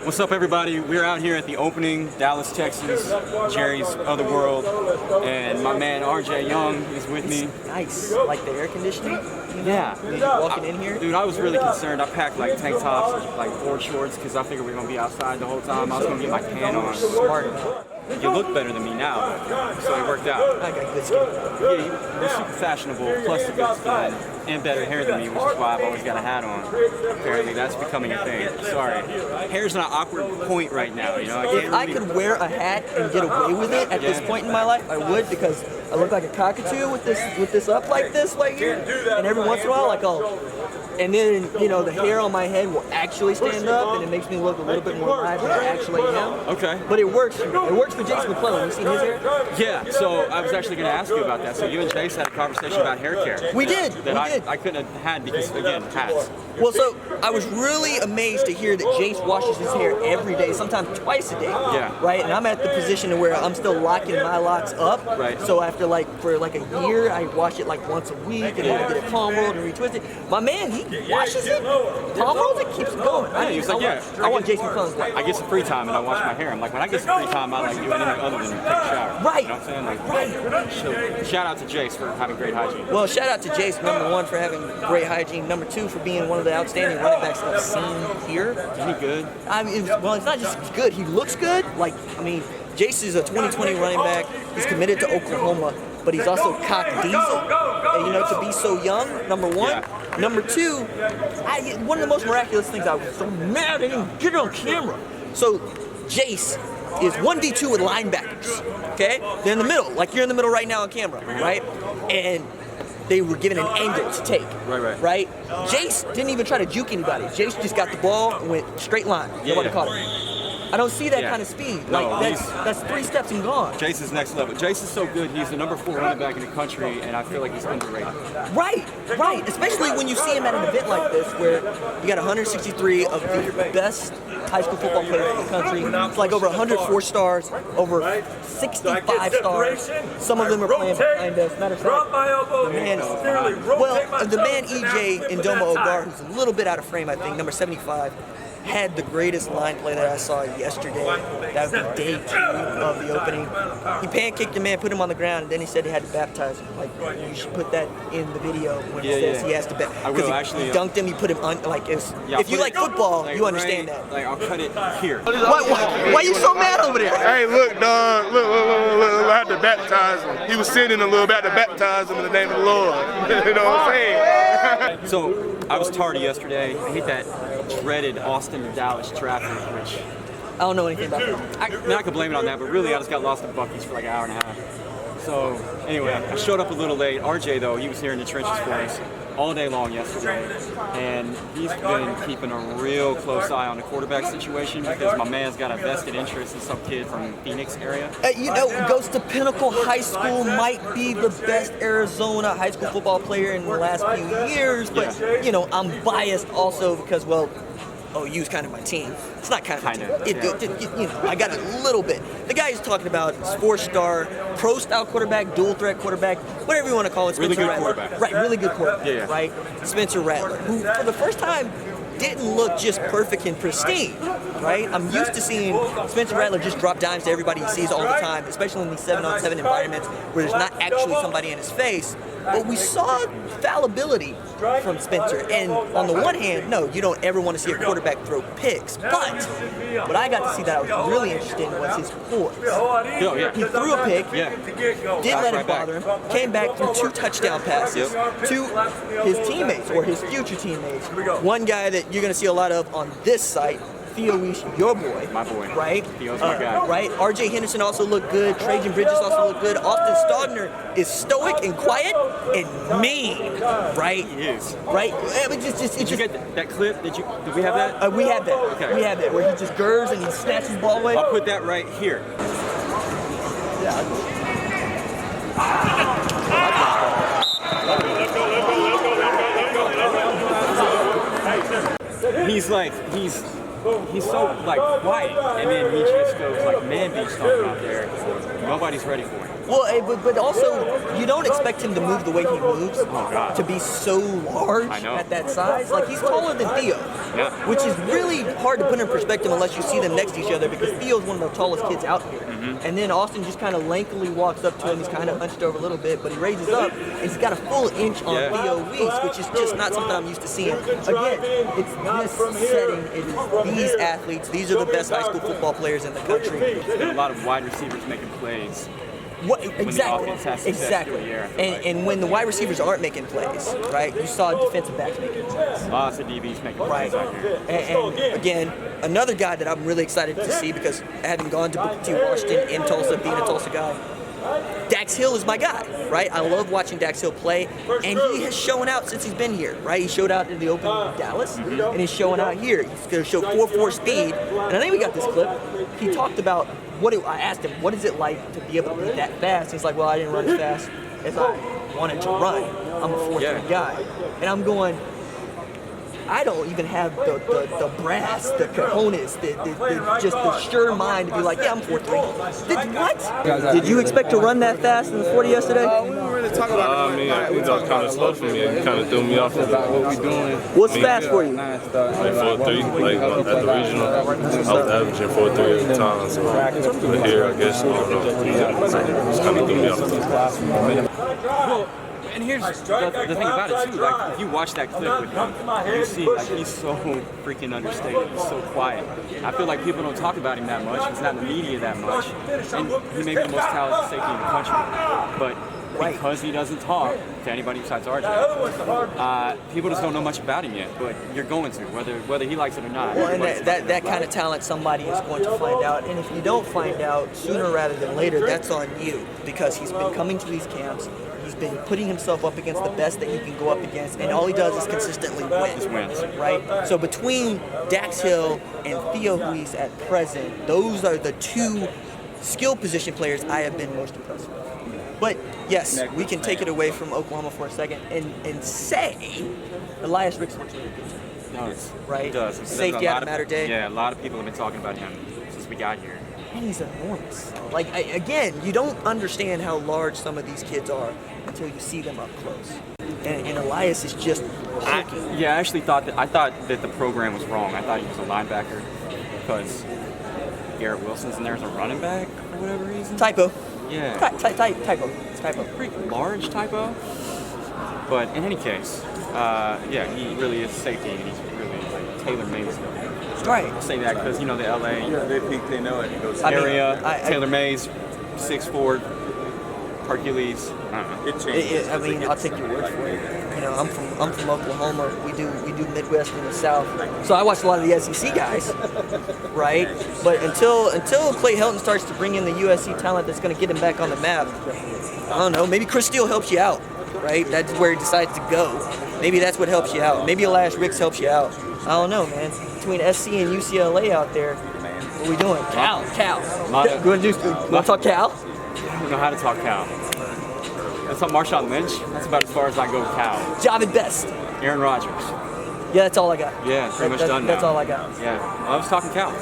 What's up, everybody? We're out here at the opening, Dallas, Texas, Jerry's Other World, and my man RJ Young is with me. Nice. Like the air conditioning? Yeah. Walking in here? Dude, I was really concerned. I packed like tank tops, like board shorts, because I figured we were going to be outside the whole time. I was going to get my tan on. Smart. You look better than me now, so it worked out. I got good skin. Yeah, you're super fashionable, plus the good skin, and better hair than me, which is why I've always got a hat on. Apparently, that's becoming a thing. Sorry. Hair's at an awkward point right now, you know? If I could wear a hat and get away with it at this point in my life, I would, because I look like a cockatoo with this up like this right here, and every once in a while, like and then, you know, the hair on my head will actually stand up, and it makes me look a little bit more alive than I actually am. Okay. But it works. It works for Jason McClellan. You seen his hair? Yeah, so I was actually going to ask you about that. So you and Jace had a conversation about hair care. We did. I couldn't have had because, again, hats. Well, so I was really amazed to hear that Jace washes his hair every day, sometimes twice a day. Yeah. Right? And I'm at the position where I'm still locking my locks up. Right. So after for a year, I wash it like once a week, and then I get it palm rolled and retwisted. My man, he washes it, palm rolls it, keeps it going. Yeah, he was like, I want Jason McClellan's wife. I get some free time and I wash my hair. I'm like, when I get some free time, I like do anything other than take a shower. Right. You know what I'm saying? Like, so, shout out to Jace for having great hygiene. Well, shout out to Jace, number one, for having great hygiene. Number two, for being one of the outstanding running backs I've seen here. Isn't he good? I mean, well, it's not just good. He looks good. Like, I mean, Jace is a 2020 running back. He's committed to Oklahoma, but he's also cock diesel. And, you know, to be so young, number one. Yeah. Number two, one of the most miraculous things, I was so mad I didn't get it on camera. So, Jace is 1v2 with linebackers, okay? They're in the middle, like you're in the middle right now on camera, right? And they were given an angle to take, right? Jace didn't even try to juke anybody. Jace just got the ball and went straight line. Nobody caught him. I don't see that kind of speed. Like, that's 3 steps and gone. Jace is next level. Jace is so good. He's the number 4 running back in the country, and I feel like he's underrated. Right. Especially when you see him at an event like this, where you got 163 of the best high school football players in the country. It's like over 104 stars, over 65 stars. Some of them are playing behind us. Matter of fact, the man EJ Indoma Ogar, who's a little bit out of frame, I think, number 75. Had the greatest line play that I saw yesterday. That was the day 2 of the opening. He pancaked the man, put him on the ground, and then he said he had to baptize him. Like, you should put that in the video when he says he has to baptize. I will actually. He dunked him. He put him on. Like, if you like football, you understand that. Like, I'll cut it here. Why you so mad over there? Hey, look, dog. Look, I had to baptize him. He was sending a little bit to baptize him in the name of the Lord. You know what I'm saying? So, I was tardy yesterday. I hit that dreaded Austin to Dallas traffic, which I don't know anything about that. I could blame it on that, but really I just got lost in Buc-ee's for like an hour and a half. So anyway, I showed up a little late. RJ though, he was here in the trenches for us all day long yesterday, and he's been keeping a real close eye on the quarterback situation because my man's got a vested interest in some kid from Phoenix area. You know, goes to Pinnacle High School, might be the best Arizona high school football player in the last few years, but you know, I'm biased also because, well, OU's kind of my team. It's not kind of. You know, I got a little bit. The guy he's talking about is 4-star, pro-style quarterback, dual-threat quarterback, whatever you want to call it. Really Spencer good Rattler. quarterback. Right, really good quarterback. Yeah. Right? Spencer Rattler, who for the first time didn't look just perfect and pristine, right? I'm used to seeing Spencer Rattler just drop dimes to everybody he sees all the time, especially in these 7-on-7 environments where there's not actually somebody in his face. But we saw fallibility from Spencer. And on the one hand, no, you don't ever want to see a quarterback throw picks. But what I got to see that I was really interested in was his poise. He threw a pick, didn't let it bother him, came back through 2 touchdown passes to his teammates, or his future teammates. One guy that you're going to see a lot of on this site, Theo Weiss, your boy. My boy. Right? Theo's my guy. Right? RJ Henderson also looked good. Trajan Bridges also looked good. Austin Stogner is stoic and quiet and mean. Right? He is. Right? Did you get that clip? Did we have that? We have that. Okay. We have that, where he just gurs and he snatches the ball away. I'll put that right here. he's so like quiet, and then he just goes like man beast on him out there. Nobody's ready for him. Well, but also, you don't expect him to move the way he moves, God. to be so large at that size. Like, he's taller than Theo, which is really hard to put in perspective unless you see them next to each other, because Theo's one of the tallest kids out here. And then Austin just kind of lankily walks up to him. He's kind of hunched over a little bit, but he raises up, and he's got a full inch on Theo Weiss, which is just not something I'm used to seeing. Again, it's this setting, it is these athletes. These are the best high school football players in the country. A lot of wide receivers making plays. Exactly. And when the wide receivers aren't making plays, right? You saw defensive backs making plays. Lots of DBs making plays out here. And again, another guy that I'm really excited to see, because having gone to Booker T. Washington in Tulsa, being a Tulsa guy, Dax Hill is my guy, right? I love watching Dax Hill play, and he has shown out since he's been here, right? He showed out in the opening of Dallas, and he's showing out here. He's going to show 4.4 speed, and I think we got this clip. He talked about I asked him, what is it like to be able to be that fast? He's like, well, I didn't run as fast as I wanted to run. I'm a 4.3 guy. And I'm going, I don't even have the brass, the cojones, just the sure mind to be like, yeah, I'm 4.3. What? Did you expect to run that fast in the 40 yesterday? We didn't really talk about it. I mean, it was kind of slow for me. It kind of threw me off about what we're doing. What's fast for you? Like 4.3, like at the regional, I was averaging 4.3 at the time. So but here, I guess, I don't know. It's kind of threw me off. Well, and here's the thing about it too. Like, if you watch that clip with him, you see like he's so freaking understated. He's so quiet. I feel like people don't talk about him that much. He's not in the media that much, and he may be the most talented safety in the country. But because he doesn't talk to anybody besides RJ, people just don't know much about him yet. But you're going to, whether he likes it or not. Well, and that kind of talent, somebody is going to find out. And if you don't find out sooner rather than later, that's on you, because he's been coming to these camps. He's been putting himself up against the best that he can go up against, and all he does is consistently win. Just wins. Right? So between Dax Hill and Theo Weiss at present, those are the two skill position players I have been most impressed with. But yes, we can take it away from Oklahoma for a second and say Elias Ricks looks really good too. Does. Right? He does. Safety out of Matter Day. Yeah, a lot of people have been talking about him since we got here. And he's enormous. Like, again, you don't understand how large some of these kids are until you see them up close. And Elias is just hulking. I actually thought that the program was wrong. I thought he was a linebacker because Garrett Wilson's in there as a running back for whatever reason. Typo. Yeah. Typo. Pretty large typo. But in any case, yeah, he really is safety, and he's really like tailor-made stuff. Right. I say that because, you know, the LA They think they know it. area, Taylor Mays, 6'4", Hercules. I don't know. I mean, I'll take your word for it. You know, I'm from Oklahoma. We do Midwest and the South. So I watch a lot of the SEC guys, right? But until Clay Helton starts to bring in the USC talent that's going to get him back on the map, I don't know. Maybe Chris Steele helps you out, right? That's where he decides to go. Maybe that's what helps you out. Maybe Elias Ricks helps you out. I don't know, man. Between SC and UCLA out there, what are we doing? Cal. You want to talk Cal? I don't know how to talk Cal. That's not Marshawn Lynch. That's about as far as I go with Cal. Javid Best. Aaron Rodgers. Yeah, that's all I got. Yeah, pretty much done now. That's all I got. Yeah, I was talking Cal.